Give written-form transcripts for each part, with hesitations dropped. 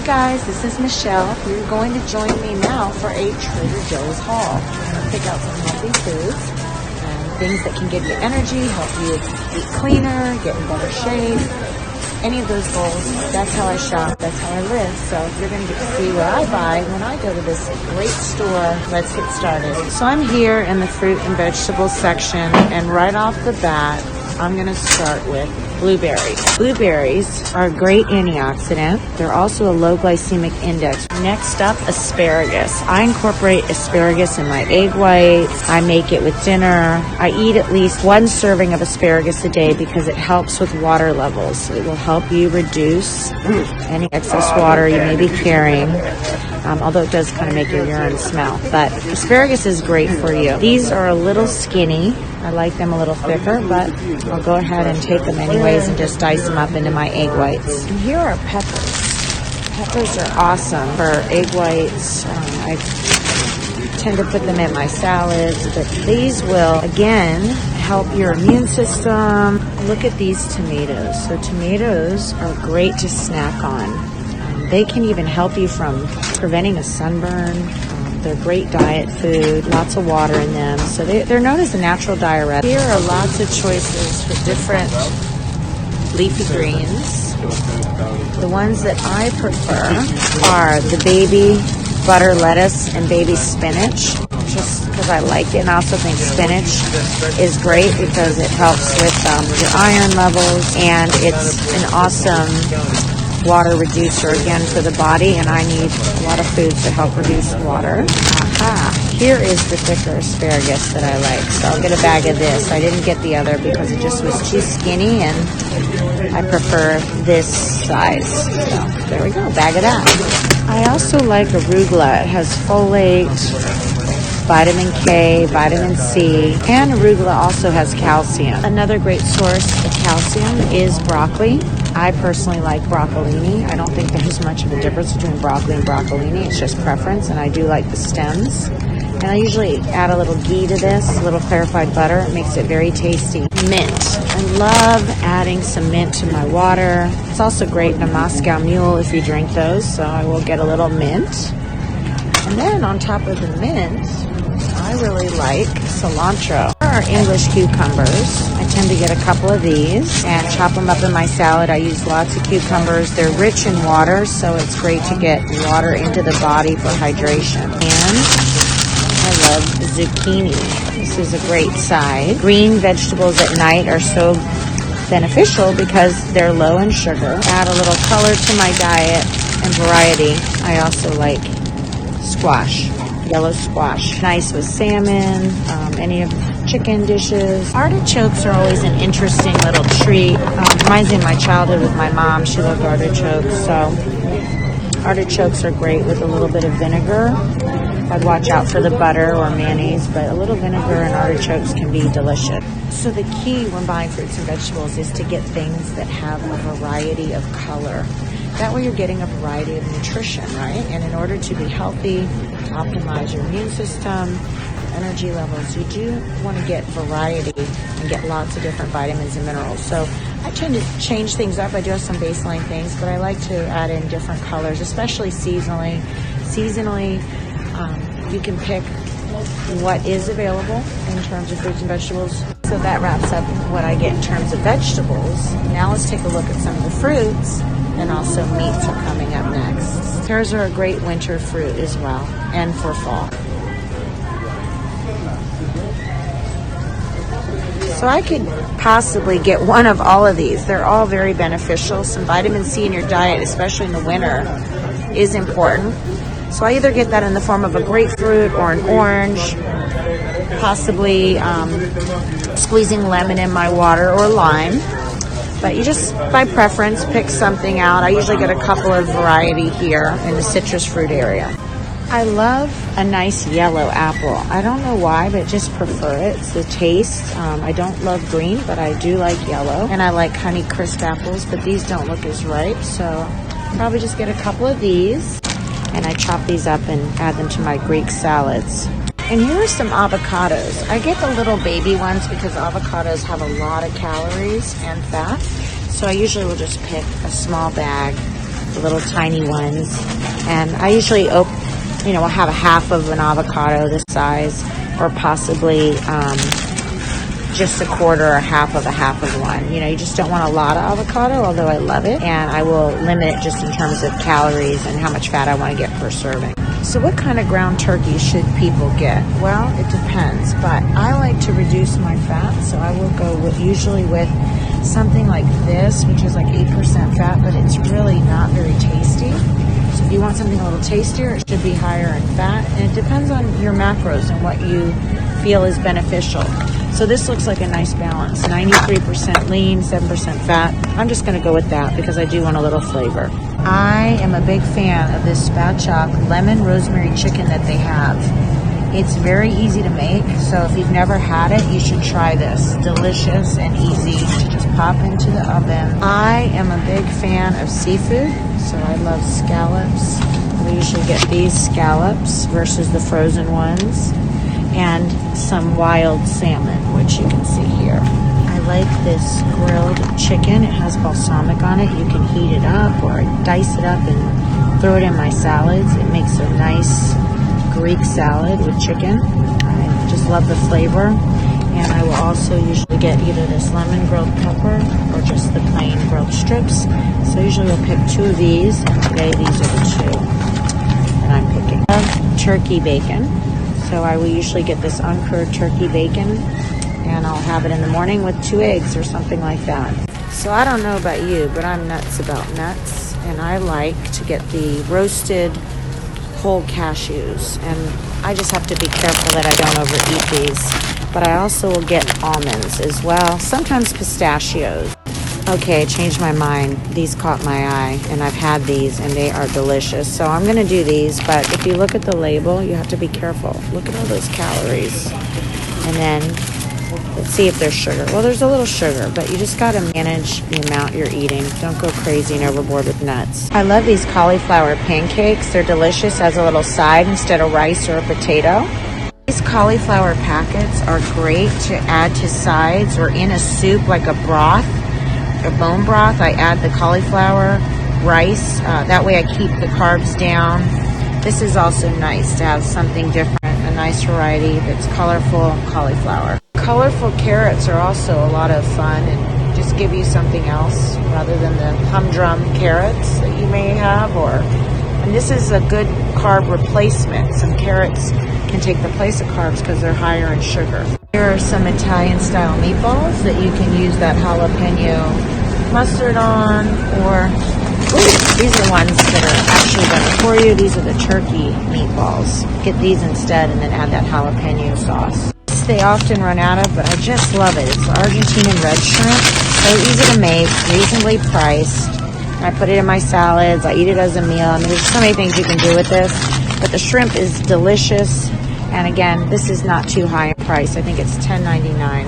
guys, this is Michelle. You're going to join me now for a Trader Joe's haul. I'm going to pick out some healthy foods and things that can give you energy, help you eat cleaner, get in better shape. Any of those goals, that's how I shop, that's how I live. So you're going to get to see what I buy when I go to this great store. Let's get started. So I'm here in the fruit and vegetables section, and right off the bat, I'm going to start with blueberries. Blueberries are a great antioxidant. They're also a low glycemic index. Next up, asparagus. I incorporate asparagus in my egg whites. I make it with dinner. I eat at least one serving of asparagus a day because it helps with water levels. It will help you reduce any excess water you may be carrying. Although it does kind of make your urine smell. But asparagus is great for you. These are a little skinny. I like them a little thicker, but I'll go ahead and take them anyways and just dice them up into my egg whites. And here are peppers. Peppers are awesome for egg whites. I tend to put them in my salads, but these will, again, help your immune system. Look at these tomatoes. So tomatoes are great to snack on. They can even help you from preventing a sunburn. They're great diet food, lots of water in them. So they're known as a natural diuretic. Here are lots of choices for different leafy greens. The ones that I prefer are the baby butter lettuce and baby spinach, just because I like it. And I also think spinach is great because it helps with your iron levels, and it's an awesome water reducer again for the body, and I need a lot of foods that help reduce water. Here is the thicker asparagus that I like, so I'll get a bag of this. I didn't get the other because it just was too skinny, and I prefer this size. So there we go, bag of that. I also like arugula. It has folate, vitamin K, vitamin C, and arugula also has calcium. Another great source of calcium is broccoli. I personally like broccolini. I don't think there's much of a difference between broccoli and broccolini. It's just preference, and I do like the stems. And I usually add a little ghee to this, a little clarified butter. It makes it very tasty. Mint. I love adding some mint to my water. It's also great in a Moscow Mule if you drink those, so I will get a little mint. And then on top of the mint, I really like cilantro. Here are English cucumbers. I tend to get a couple of these and chop them up in my salad. I use lots of cucumbers. They're rich in water, so it's great to get water into the body for hydration. And I love zucchini. This is a great side. Green vegetables at night are so beneficial because they're low in sugar. Add a little color to my diet and variety. I also like squash. Yellow squash. Nice with salmon, any of chicken dishes. Artichokes are always an interesting little treat. Reminds me of my childhood with my mom. She loved artichokes. So artichokes are great with a little bit of vinegar. I'd watch out for the butter or mayonnaise, but a little vinegar and artichokes can be delicious. So the key when buying fruits and vegetables is to get things that have a variety of color. That way you're getting a variety of nutrition, right? And in order to be healthy, optimize your immune system, energy levels, you do want to get variety and get lots of different vitamins and minerals. So I tend to change things up. I do have some baseline things, but I like to add in different colors, especially seasonally. You can pick what is available in terms of fruits and vegetables. So that wraps up what I get in terms of vegetables. Now let's take a look at some of the fruits, and also meats are coming up next. Pears are a great winter fruit as well, and for fall. So I could possibly get one of all of these. They're all very beneficial. Some vitamin C in your diet, especially in the winter, is important. So I either get that in the form of a grapefruit or an orange, possibly squeezing lemon in my water or lime. But you just, by preference, pick something out. I usually get a couple of variety here in the citrus fruit area. I love a nice yellow apple. I don't know why, but just prefer it. It's the taste. I don't love green, but I do like yellow. And I like Honey Crisp apples, but these don't look as ripe. So probably just get a couple of these. And I chop these up and add them to my Greek salads. And here are some avocados. I get the little baby ones because avocados have a lot of calories and fat. So I usually will just pick a small bag the little tiny ones. And I usually I'll have a half of an avocado this size, or possibly just a quarter or half of one. You just don't want a lot of avocado, although I love it. And I will limit it just in terms of calories and how much fat I want to get per serving. So what kind of ground turkey should people get? Well, it depends, but I like to reduce my fat, so I will go usually with something like this, which is like 8% fat, but it's really not very tasty. So if you want something a little tastier, it should be higher in fat, and it depends on your macros and what you feel is beneficial. So this looks like a nice balance, 93% lean, 7% fat. I'm just going to go with that because I do want a little flavor. I am a big fan of this spatchcock lemon rosemary chicken that they have. It's very easy to make, so if you've never had it, you should try this. Delicious and easy to just pop into the oven. I am a big fan of seafood, so I love scallops. We usually get these scallops versus the frozen ones, and some wild salmon, which you can see here. I like this grilled chicken. It has balsamic on it. You can heat it up or dice it up and throw it in my salads. It makes a nice Greek salad with chicken. I just love the flavor. And I will also usually get either this lemon grilled pepper or just the plain grilled strips. So usually we'll pick 2 of these, and today these are the 2 that I'm picking. I love turkey bacon. So I will usually get this uncured turkey bacon, and I'll have it in the morning with 2 eggs or something like that. So I don't know about you, but I'm nuts about nuts, and I like to get the roasted whole cashews, and I just have to be careful that I don't overeat these. But I also will get almonds as well, sometimes pistachios. Okay, I changed my mind. These caught my eye, and I've had these, and they are delicious. So I'm going to do these, but if you look at the label, you have to be careful. Look at all those calories. And then, let's see if there's sugar. Well, there's a little sugar, but you just got to manage the amount you're eating. Don't go crazy and overboard with nuts. I love these cauliflower pancakes. They're delicious as a little side instead of rice or a potato. These cauliflower packets are great to add to sides or in a soup like a broth. A bone broth. I add the cauliflower, rice. That way I keep the carbs down. This is also nice to have something different, a nice variety that's colorful cauliflower. Colorful carrots are also a lot of fun and just give you something else rather than the humdrum carrots that you may have. And this is a good carb replacement. Some carrots can take the place of carbs because they're higher in sugar. Here are some Italian style meatballs that you can use that jalapeno mustard on, or these are the ones that are actually better for you. These are the turkey meatballs. Get these instead and then add that jalapeno sauce. They often run out of, but I just love it. It's Argentinian red shrimp. So easy to make, reasonably priced. I put it in my salads. I eat it as a meal. I mean, there's so many things you can do with this, but the shrimp is delicious. And again, this is not too high in price. I think it's $10.99.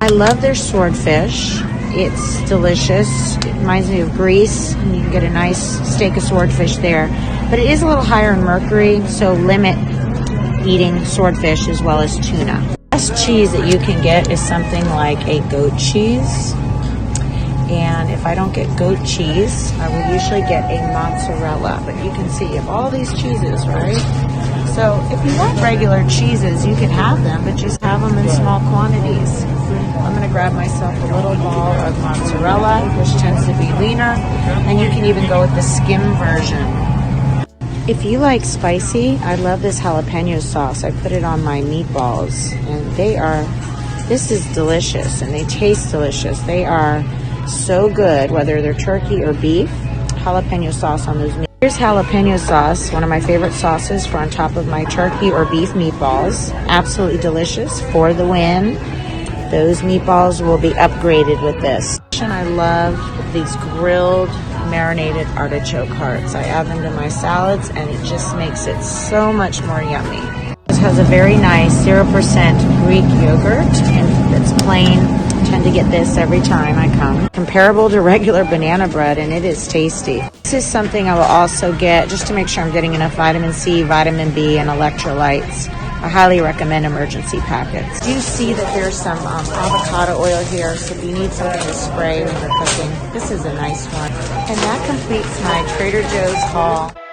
I love their swordfish. It's delicious. It reminds me of Greece, and you can get a nice steak of swordfish there. But it is a little higher in mercury, so limit eating swordfish as well as tuna. The best cheese that you can get is something like a goat cheese. And if I don't get goat cheese, I will usually get a mozzarella. But you can see, you have all these cheeses, right? So if you want regular cheeses, you can have them, but just have them in small quantities. I'm going to grab myself a little ball of mozzarella, which tends to be leaner, and you can even go with the skim version. If you like spicy, I love this jalapeno sauce. I put it on my meatballs, and this is delicious, and they taste delicious. They are so good, whether they're turkey or beef. Jalapeno sauce on those meatballs. Here's jalapeno sauce, one of my favorite sauces for on top of my turkey or beef meatballs. Absolutely delicious, for the win. Those meatballs will be upgraded with this. And I love these grilled, marinated artichoke hearts. I add them to my salads, and it just makes it so much more yummy. This has a very nice 0% Greek yogurt, and it's plain. I tend to get this every time I come. Comparable to regular banana bread, and it is tasty. This is something I will also get just to make sure I'm getting enough vitamin C, vitamin B, and electrolytes. I highly recommend emergency packets. Do you see that there's some avocado oil here? So if you need something to spray when you're cooking, this is a nice one. And that completes my Trader Joe's haul.